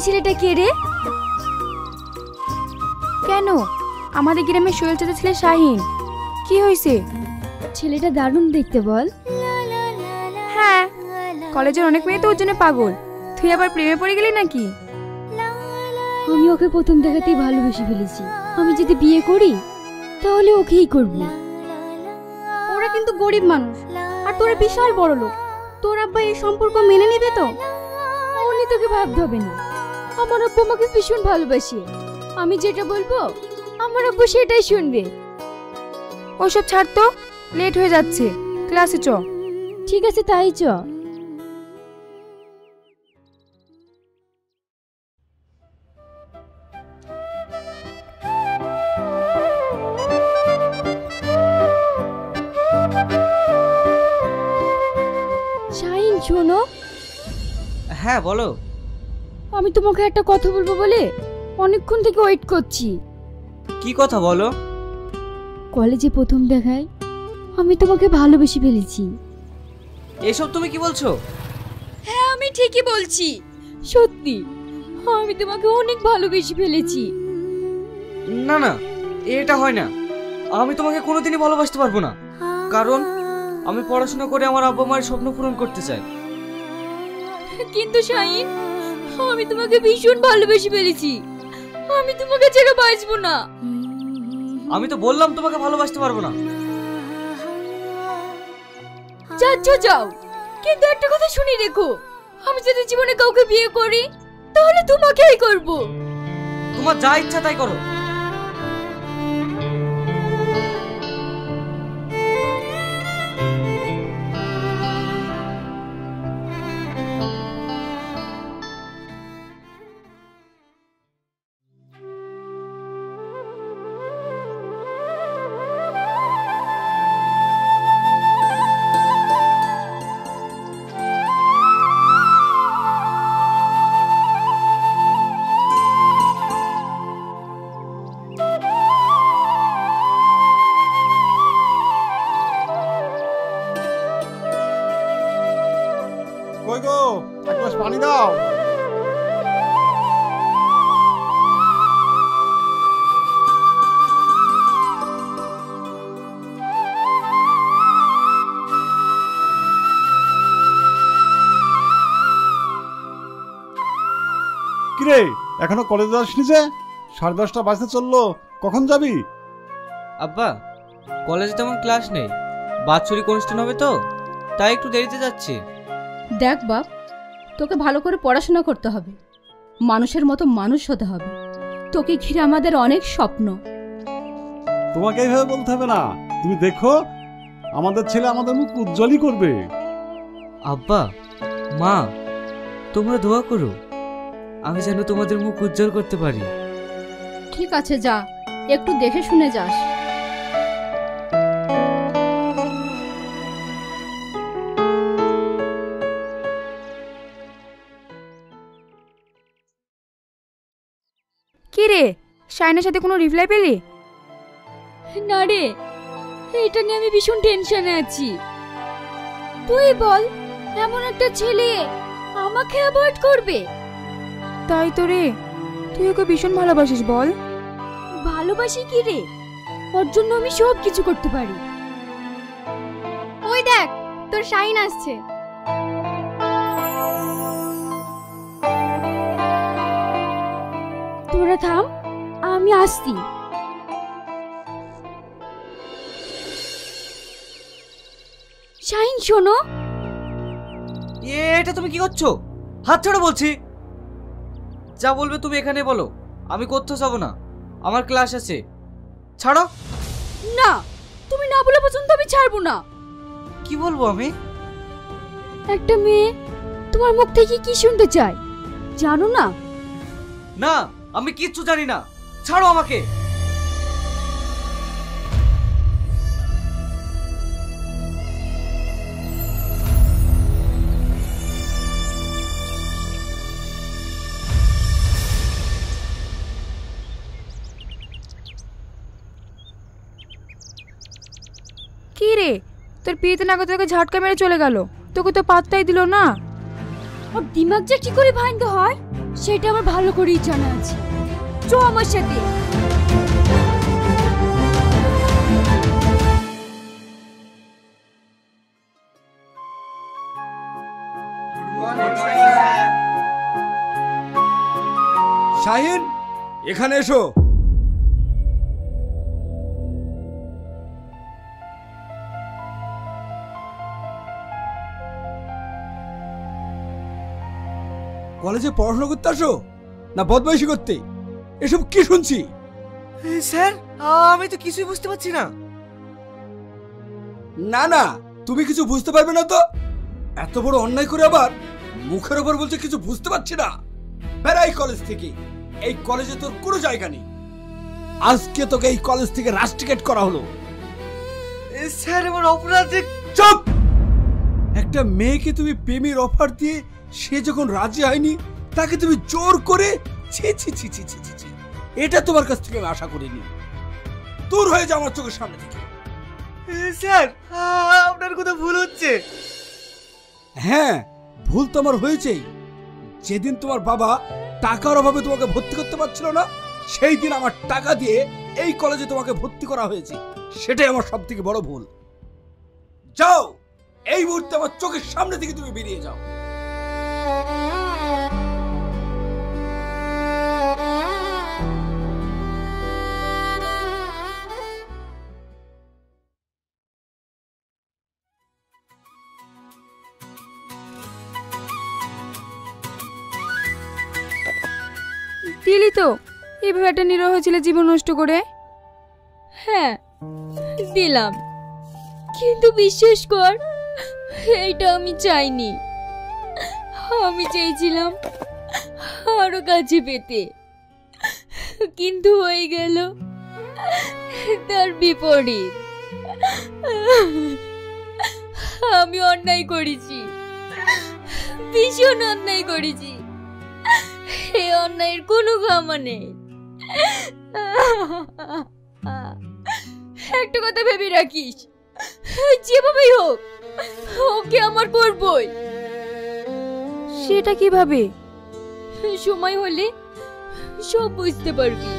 ছেলেটা কে রে? কেন? আমাদের গ্রামের সোহেল চাচা ছেলে শাহিন। কি হয়েছে? ছেলেটা দারুণ দেখতে বল। হ্যাঁ, কলেজের অনেক মেয়ে তো ওর জন্য পাগল। তুই আবার প্রেমে পড়ে গেলি নাকি? আমি ওকে প্রথম দেখাতেই ভালোবেসে ফেলেছি। আমি যদি বিয়ে করি তাহলে ওকেই করব। ওরা কিন্তু গরিব মানুষ, আর তোরা বিশাল বড় লোক। তোর আব্বা এই সম্পর্ক মেনে নেবে তো? উনি তোকে ভাবতে হবে না। আমার আব্বু আমাকে ভীষণ ভালোবাসে। আমি যেটা বলবো আমার আব্বু সেটাই শুনবে। ওসব ছাড় তো, লেট হয়ে যাচ্ছে, ক্লাসে চ। ঠিক আছে, তাই চ। শাহিন শোনো। হ্যাঁ বলো। আমি তোমাকে একটা কথা বলবো বলে অনেকক্ষণ থেকে ওয়েট করছি। কি কথা বলো? কলেজে প্রথম দেখায় আমি তোমাকে ভালোবেসে ফেলেছি। এসব তুমি কি বলছো? হ্যাঁ, আমি ঠিকই বলছি। সত্যি, আমি তোমাকে অনেক ভালোবেসে ফেলেছি। না না, এটা হয় না। আমি তোমাকে কোনোদিনই ভালোবাসতে পারবো না, কারণ আমি পড়াশোনা করে আমার আব্বা মায়ের স্বপ্ন পূরণ করতে চাই। কিন্তু শাহিন, আমি তোমাকে ভীষণ ভালোবেসে ফেলেছি। আমি তোমাকে ছেড়ে বাঁচবো না। আমি তো বললাম তোমাকে ভালোবাসতে পারবো না। যাচ্ছ যাও, কিন্তু একটা কথা শুনে রেখো, আমি যদি জীবনে কাউকে বিয়ে করি তাহলে তোমাকেই করব। তোমার যা ইচ্ছা তাই করো। কই গো, এক গ্লাস পানি দাও। কিরে, এখনো কলেজে আসনি যে? 10:30 বাজতে চললো, কখন যাবি? আব্বা, কলেজে তেমন ক্লাস নেই, বাৎসরিক অনুষ্ঠান হবে তো, তাই একটু দেরিতে যাচ্ছি। দেখ বাপ, তোকে ভালো করে পড়াশোনা করতে হবে, মানুষের মতো মানুষ হতে হবে। তোকে ঘিরে আমাদের অনেক স্বপ্ন। তোমাকে এইভাবে বলতে হবে না। তুমি দেখো, আমাদের ছেলে আমাদের মুখ উজ্জ্বলই করবে। আব্বা, মা, তোমরা দোয়া করো আমি যেন তোমাদের মুখ উজ্জ্বল করতে পারি। ঠিক আছে, যা, একটু দেখে শুনে যাস। কি রে, শাহিনের সাথে কোনো রিপ্লাই পেলি? না রে, এটা নিয়ে আমি ভীষণ টেনশনে আছি। তুই বল, এমন একটা ছেলে আমাকে অ্যাভয়েড করবে? তাই তো রে, তুই ওকে ভীষণ ভালোবাসিস বল। ভালোবাসি কি রে, ওর জন্য আমি সব কিছু করতে পারি। ওই দেখ, তোর শাহিন আসছে। তোরা থাম, আমি আসছি। শাহিন শোনো। এটা তুমি কি করছো? হাত ছাড়ো বলছি। যা বলবে তুমি এখানে বলো, আমি কোথাও যাবো না, আমার ক্লাস আছে। ছাড়ো। না, তুমি না বলে পর্যন্ত আমি ছাড়বো না। কি বলবো আমি? একটা মেয়ে তোমার মুখ থেকে কি শুনতে চায় জানো না? না, আমি কিচ্ছু জানি না, ছাড়ো আমাকে। কি রে, তোর পিড়িতে না তোকে ঝাটকা মেরে চলে গেল, তোকে তো পাত্তাই দিল না। ওর দিমাগ যে কি করে ভাঙতে হয় সেটা আমার ভালো করেই জানা আছে। চো আমার সাথে। শাহিন, এখানে এসো। কলেজে পড়াশোনা করতে আসো না বদমাইশি করতে? এসব কি শুনছি? স্যার, আমি তো কিছুই বুঝতে পারছি না। না না, তুমি কিছু বুঝতে পারবে না তো? এত বড় অন্যায় করে আবার মুখের ওপর বলছে কিছু বুঝতে পারছি না। বেরাই কলেজ থেকে। এই কলেজে তোর কোনো জায়গা নেই। আজকে তোকে এই কলেজ থেকে রাস্টিকেট করা হলো। স্যার, আমার অপরাধ। চুপ! একটা মেয়েকে তুমি প্রেমের অফার দিয়ে সে যখন রাজি হয়নি, তাকে তুমি জোর করে ছি ছি ছি ছি ছি ছি ছি। এটা তোমার কাছ থেকে আমি আশা করিনি। দূর হয়ে যা আমার চোখের সামনে থেকে। স্যার, আপনার কথা ভুল হচ্ছে। হ্যাঁ, ভুল তো আমার হয়েছেই। যেদিন তোমার বাবা টাকার অভাবে তোমাকে ভর্তি করতে পারছিল না, সেই দিন আমার টাকা দিয়ে এই কলেজে তোমাকে ভর্তি করা হয়েছে। সেটাই আমার সব থেকে বড় ভুল। যাও, এই মুহূর্তে আমার চোখের সামনে থেকে তুমি বেরিয়ে যাও। দিলি তো এভাবে একটা নিরহ ছেলে জীবন নষ্ট করে। হ্যাঁ দিলাম, কিন্তু বিশ্বাস কর এইটা আমি চাইনি। আমি চেয়েছিলাম আরো কাছে পেতে, কিন্তু হয়ে গেল তার বিপরীত। আমি অন্যায় করেছি, ভীষণ অন্যায় করেছি। এই অন্যায়ের কোনো ক্ষমা নেই। একটা কথা ভেবে রাখিস, যেভাবেই হোক ওকে আমার করবই। সেটা কিভাবে? সময় হলে সব বুঝতে পারবি।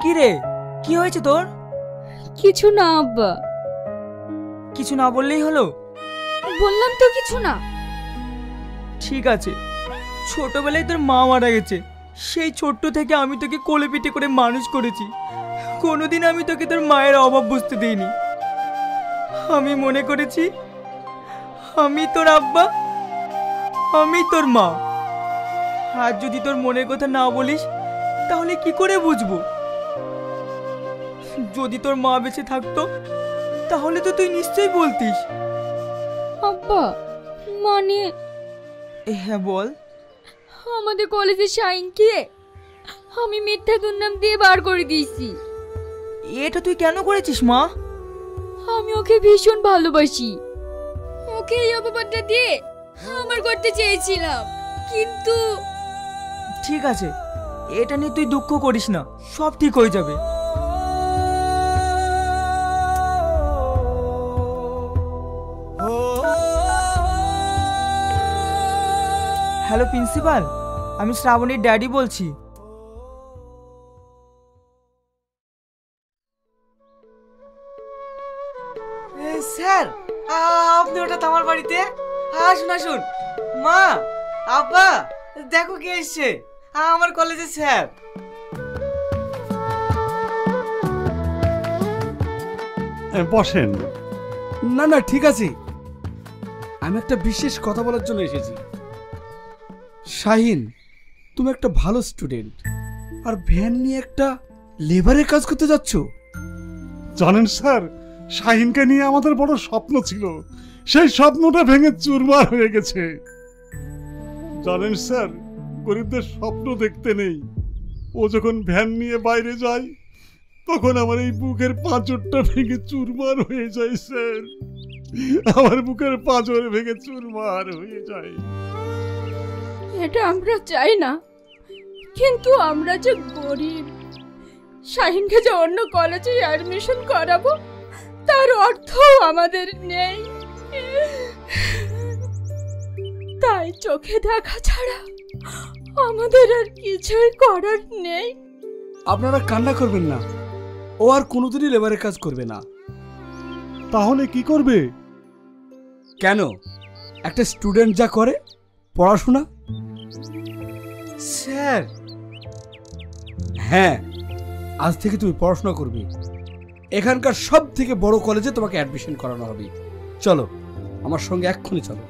কি রে, কি হয়েছে তোর? কিছু না আব্বা। কিছু না বললেই হলো? বললাম তো কিছু না। ঠিক আছে, ছোটবেলায় তোর মা মারা গেছে। সেই ছোট্ট থেকে আমি তোকে কোলে পিঠে করে মানুষ করেছি। কোনোদিন আমি তোকে তোর মায়ের অভাব বুঝতে দিইনি। আমি মনে করেছি আমি তোর আব্বা, আমি তোর মা। আর যদি তোর মনের কথা না বলিস তাহলে কি করে বুঝবো? যদি তোর মা বেঁচে থাকতো তাহলে তো তুই নিশ্চয়ই বলতিস। আব্বা মানে? হ্যাঁ বল। আমাদের কলেজের শাইনকে আমি মিথ্যা দুর্নাম দিয়ে বার করে দিয়েছি। এটা তুই কেন করেছিস মা? আমি ওকে ভীষণ ভালোবাসি। ওকে এই অপবাদটা দিয়ে আমার করতে চেয়েছিলাম, কিন্তু ঠিক আছে, এটা নিয়ে তুই দুঃখ করিস না, সব ঠিক হয়ে যাবে। হ্যালো প্রিন্সিপাল, আমি শ্রাবণীর ড্যাডি বলছি। স্যার, আপনি ওটা আমার বাড়িতে আসুন আসুন। মা, আব্বা, দেখো কে এসছে, আমার কলেজের স্যার। বসেন। না না, ঠিক আছে। আমি একটা বিশেষ কথা বলার জন্য এসেছি। শাহিন, তুমি একটা ভালো স্টুডেন্ট, আর ভ্যান নিয়ে একটা লেবারের কাজ করতে যাচ্ছ। জানেন স্যার, শাহিনকে নিয়ে আমাদের বড় স্বপ্ন ছিল, সেই স্বপ্নটা ভেঙে চুরমার হয়ে গেছে। জানেন স্যার, গরিবদের স্বপ্ন দেখতে নেই। ও যখন ভ্যান নিয়ে বাইরে যায় তখন আমার এই বুকের পাঁচরটা ভেঙে চুরমার হয়ে যায় স্যার। আমার বুকের পাঁজর ভেঙে চুরমার হয়ে যায়। এটা আমরা চাই না, কিন্তু আমরা যে গরিব, শাহিনকে যে অন্য কলেজে অ্যাডমিশন করাবো তার অর্থ আমাদের নেই। তাই চোখে দেখা ছাড়া আমাদের আর কিছুই করার নেই। আপনারা কান্না করবেন না, ও আর কোনোদিনই লেবারের কাজ করবে না। তাহলে কি করবে? কেন, একটা স্টুডেন্ট যা করে পড়াশোনা। স্যার, হ্যাঁ, আজ থেকে তুমি পড়াশোনা করবে। এখানকার সব থেকে বড় কলেজে তোমাকে অ্যাডমিশন করানো হবে। চলো আমার সঙ্গে এক্ষুনি চলো।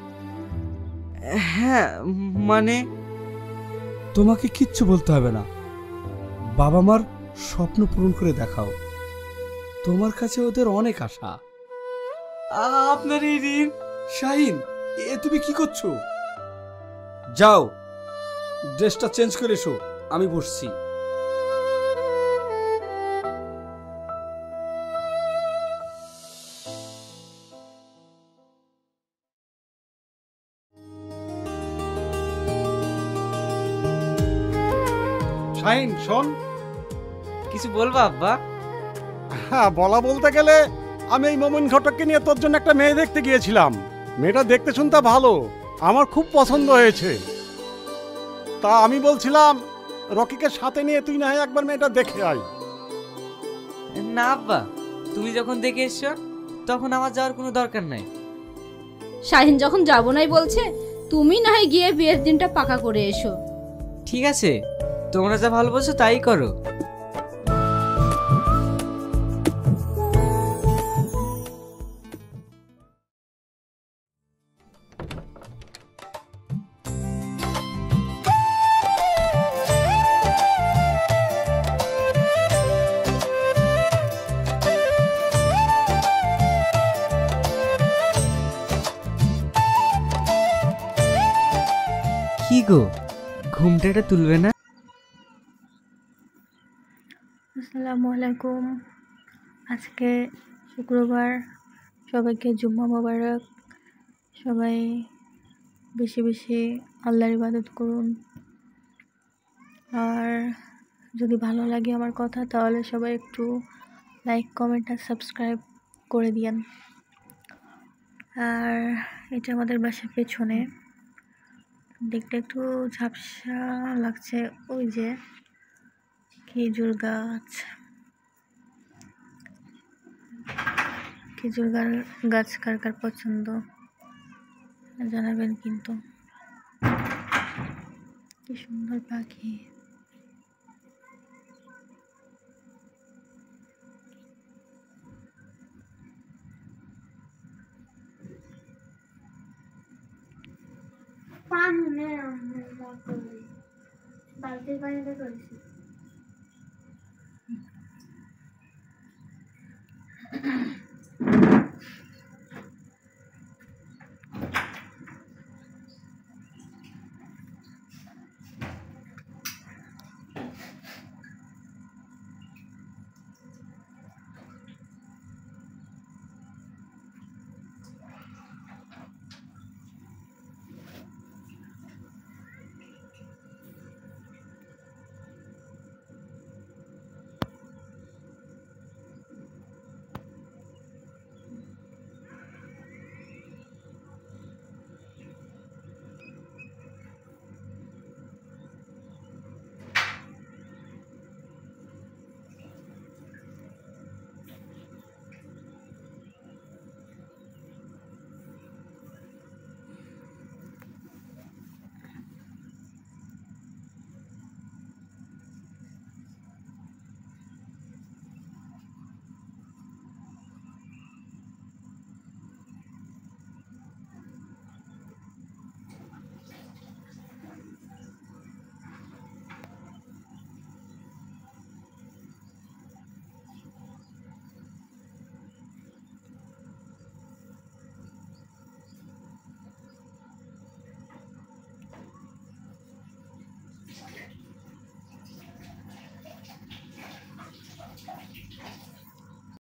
হ্যাঁ মানে তোমাকে কিচ্ছু বলতে হবে না, বাবা মার স্বপ্ন পূরণ করে দেখাও। তোমার কাছে ওদের অনেক আশা। আপনার এই ঋণ। শাহিন, এ তুমি কি করছো? যাও, ড্রেসটা চেঞ্জ করে এসো, আমি বসছি। শাহিন শোন। কিছু বলবো আব্বা? হ্যাঁ, বলা বলতে গেলে আমি এই মোমিন ঘটককে নিয়ে তোর জন্য একটা মেয়ে দেখতে গিয়েছিলাম। মেয়েটা দেখতে শুনতে ভালো, আমার খুব পছন্দ হয়েছে। তা আমি বলছিলাম রকিকে সাথে নিয়ে তুই না হয় একবার মেয়েটা দেখে আয়। না আব্বা, তুমি যখন দেখে এসছো তখন আমার যাওয়ার কোনো দরকার নাই। শাহিন যখন যাবো নাই বলছে, তুমি না হয় গিয়ে বিয়ের দিনটা পাকা করে এসো। ঠিক আছে, তোমরা যা ভালো বলছো তাই করো। কি গো, ঘুমটাটা তুলবে না? আসসালামু আলাইকুম। আজকে শুক্রবার, সবাইকে জুম্মা মোবারক। সবাই বেশি বেশি আল্লাহর ইবাদত করুন। আর যদি ভালো লাগে আমার কথা, তাহলে সবাই একটু লাইক, কমেন্ট আর সাবস্ক্রাইব করে দিয়েন। আর এটা আমাদের বাসার পেছনে, দেখতে একটু ঝাপসা লাগছে। ওই যে খেজুর গাছ, খেজুর গাছ কার কার পছন্দ জানাবেন কিন্তু। কি সুন্দর পাখি। পানি বালতির পানিতে করেছি।